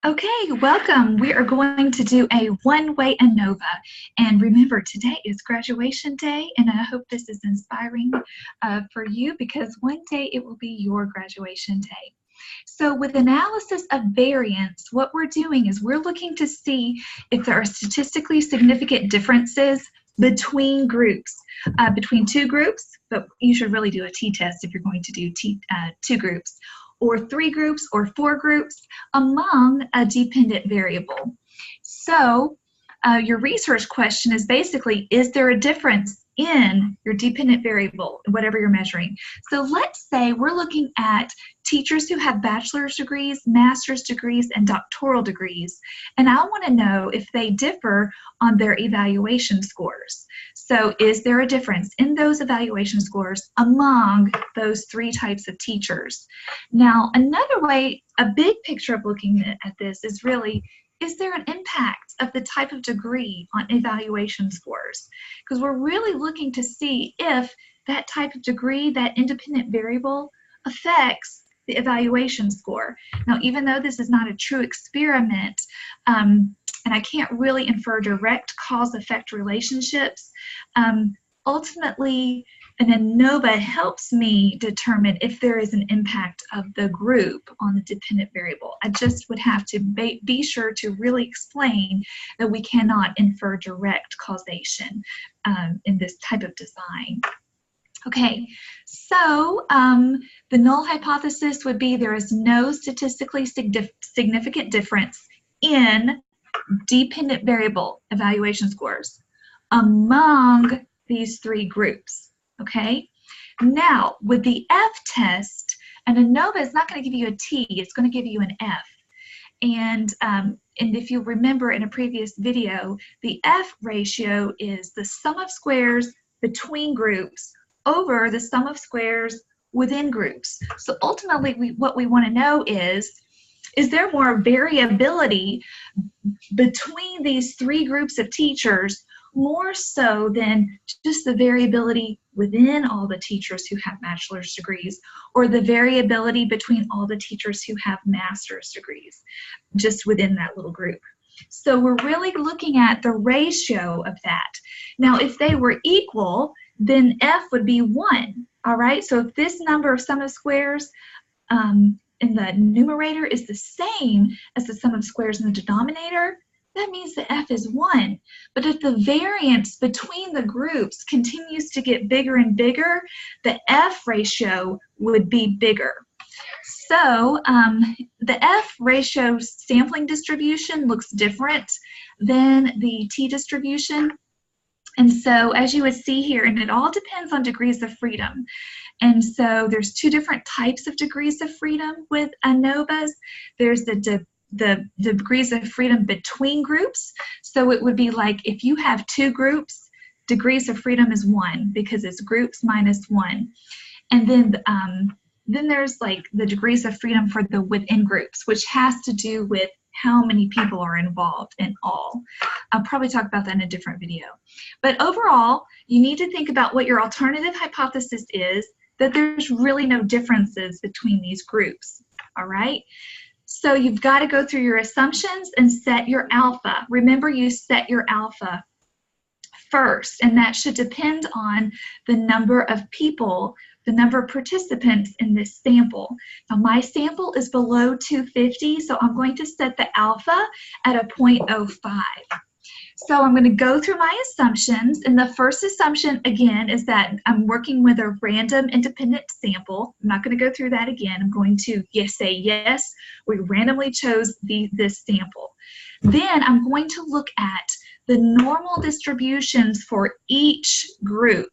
Okay, welcome. We are going to do a one-way Anova. And remember, today is graduation day, and I hope this is inspiring for you because one day it will be your graduation day. So with analysis of variance, what we're doing is we're looking to see if there are statistically significant differences between groups, between two groups, but you should really do a t-test if you're going to do two groups, or three groups or four groups among a dependent variable. So your research question is basically, is there a difference in your dependent variable, whatever you're measuring? So let's say we're looking at teachers who have bachelor's degrees, master's degrees, and doctoral degrees, and I want to know if they differ on their evaluation scores. So is there a difference in those evaluation scores among those three types of teachers? Now, another way, a big picture of looking at this is really, is there an impact of the type of degree on evaluation scores? Because we're really looking to see if that type of degree, that independent variable, affects the evaluation score. Now, even though this is not a true experiment, and I can't really infer direct cause-effect relationships, ultimately, an Anova helps me determine if there is an impact of the group on the dependent variable. I just would have to be sure to really explain that we cannot infer direct causation in this type of design. Okay, so the null hypothesis would be there is no statistically significant difference in dependent variable evaluation scores among these three groups. Okay, now with the F-test, an Anova is not going to give you a T, it's going to give you an F. And if you remember in a previous video, the F ratio is the sum of squares between groups over the sum of squares within groups. So ultimately, what we want to know is there more variability between these three groups of teachers, more so than just the variability within all the teachers who have bachelor's degrees, or the variability between all the teachers who have master's degrees, just within that little group. So we're really looking at the ratio of that. Now, if they were equal, then F would be 1, all right? So if this number of sum of squares in the numerator is the same as the sum of squares in the denominator, that means the F is 1. But if the variance between the groups continues to get bigger and bigger, the F ratio would be bigger. So the F ratio sampling distribution looks different than the T distribution. And so as you would see here, and it all depends on degrees of freedom. And so there's two different types of degrees of freedom with ANOVAs. There's the degrees of freedom between groups. So it would be like if you have two groups, degrees of freedom is 1 because it's groups minus 1. And then there's like the degrees of freedom for the within groups, which has to do with how many people are involved in all. I'll probably talk about that in a different video. But overall, you need to think about what your alternative hypothesis is, that there's really no differences between these groups, all right? So you've got to go through your assumptions and set your alpha. Remember, you set your alpha first, and that should depend on the number of people, the number of participants in this sample. Now my sample is below 250, so I'm going to set the alpha at a 0.05. So I'm going to go through my assumptions, and the first assumption, again, is that I'm working with a random independent sample. I'm not going to go through that again. I'm going to say yes, we randomly chose this sample. Then I'm going to look at the normal distributions for each group.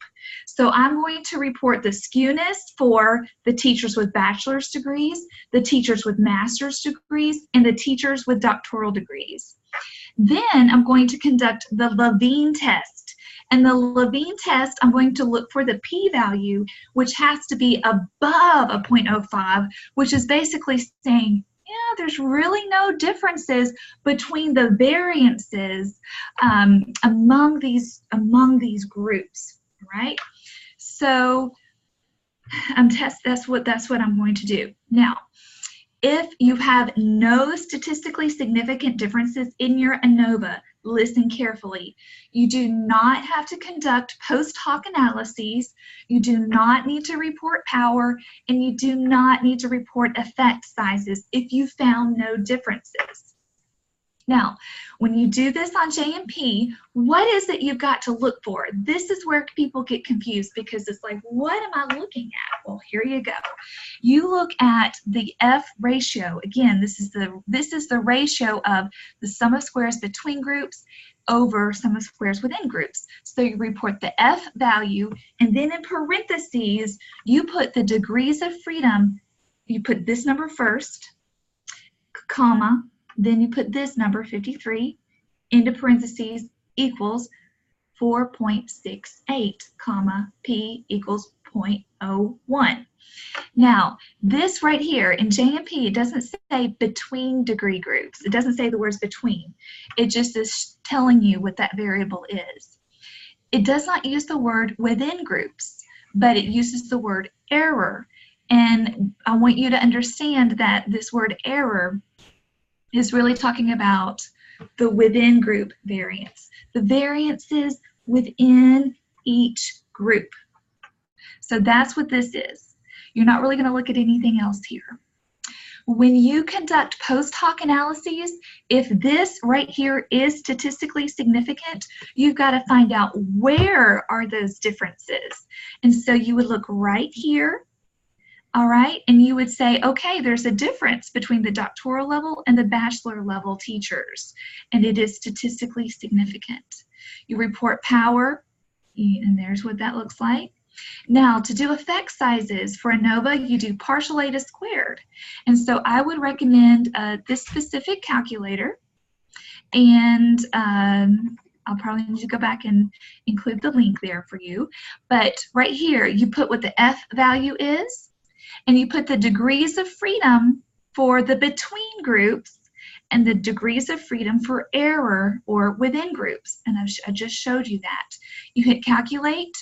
So I'm going to report the skewness for the teachers with bachelor's degrees, the teachers with master's degrees, and the teachers with doctoral degrees. Then I'm going to conduct the Levine test. And the Levine test, I'm going to look for the p-value, which has to be above a 0.05, which is basically saying, yeah, there's really no differences between the variances among these groups, right? So that's what I'm going to do. Now, If you have no statistically significant differences in your ANOVA, listen carefully. You do not have to conduct post hoc analyses, you do not need to report power, and you do not need to report effect sizes if you found no differences. Now, when you do this on JMP, what is it you've got to look for? This is where people get confused because it's like, what am I looking at? Well, here you go. You look at the F ratio. Again, this is the ratio of the sum of squares between groups over sum of squares within groups. So you report the F value, and then in parentheses, you put the degrees of freedom. You put this number first, comma, then you put this number, 53, into parentheses, equals 4.68, comma, P equals 0.01. Now, this right here in JMP, it doesn't say between degree groups. It doesn't say the words between. It just is telling you what that variable is. It does not use the word within groups, but it uses the word error. And I want you to understand that this word error is really talking about the within group variance. The variances within each group. So that's what this is. You're not really going to look at anything else here. When you conduct post hoc analyses, if this right here is statistically significant, you've got to find out where are those differences. And so you would look right here. All right, and you would say, okay, there's a difference between the doctoral level and the bachelor level teachers, and it is statistically significant. You report power, and there's what that looks like. Now, to do effect sizes for ANOVA, you do partial eta squared. And so I would recommend this specific calculator, and I'll probably need to go back and include the link there for you. But right here, you put what the F value is, and you put the degrees of freedom for the between groups and the degrees of freedom for error or within groups. And I just showed you that. You hit calculate,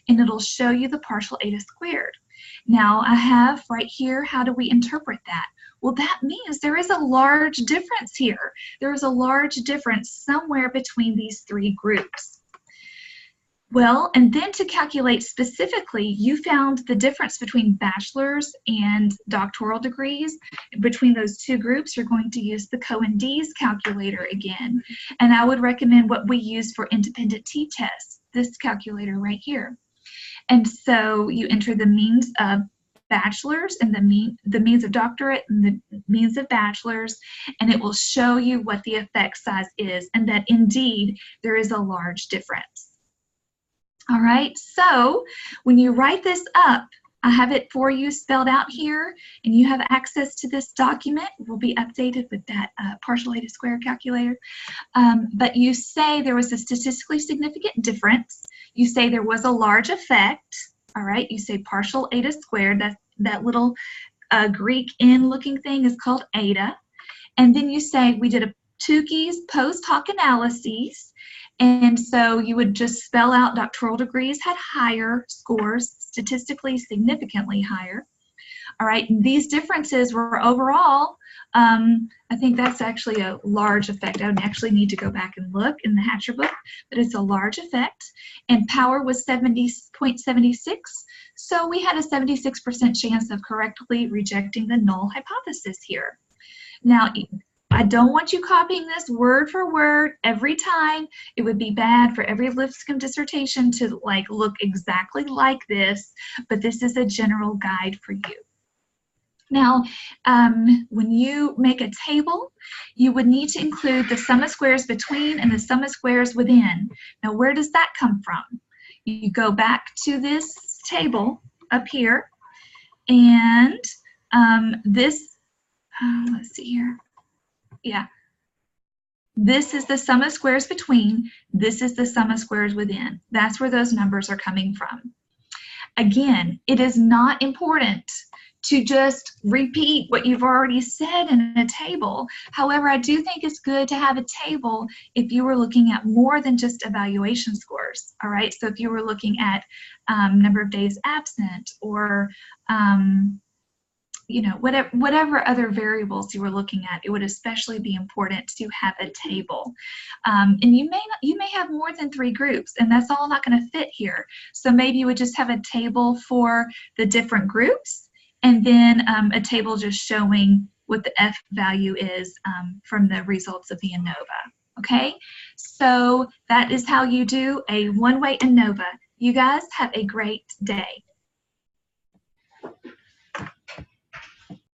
and it'll show you the partial eta squared. Now I have right here, how do we interpret that? Well, that means there is a large difference here. There is a large difference somewhere between these three groups. Well, and then to calculate specifically, you found the difference between bachelor's and doctoral degrees. Between those two groups, you're going to use the Cohen-Dees calculator again. And I would recommend what we use for independent t-tests, this calculator right here. And so you enter the means of bachelor's and the means of doctorate and the means of bachelor's, and it will show you what the effect size is, and that indeed there is a large difference. All right, so when you write this up, I have it for you spelled out here, and you have access to this document. It will be updated with that partial eta squared calculator. But you say there was a statistically significant difference. You say there was a large effect. All right, you say partial eta squared. That little Greek N-looking thing is called eta. And then you say we did a Tukey's post hoc analyses. And so you would just spell out doctoral degrees had higher scores, statistically significantly higher. All right, and these differences were overall, I think that's actually a large effect. I would actually need to go back and look in the Hatcher book, but it's a large effect. And power was 70.76, so we had a 76% chance of correctly rejecting the null hypothesis here. Now, I don't want you copying this word for word every time. It would be bad for every Lipscomb dissertation to look exactly like this, but this is a general guide for you. Now, when you make a table, you would need to include the sum of squares between and the sum of squares within. Now, where does that come from? You go back to this table up here, and this, let's see here. Yeah, this is the sum of squares between, this is the sum of squares within. That's where those numbers are coming from. Again, it is not important to just repeat what you've already said in a table. However, I do think it's good to have a table if you were looking at more than just evaluation scores, all right? So if you were looking at number of days absent, or you know, whatever other variables you were looking at, it would especially be important to have a table. And you may have more than 3 groups, and that's all not going to fit here. So maybe you would just have a table for the different groups, and then a table just showing what the F value is from the results of the ANOVA. Okay, so that is how you do a one-way ANOVA. You guys have a great day.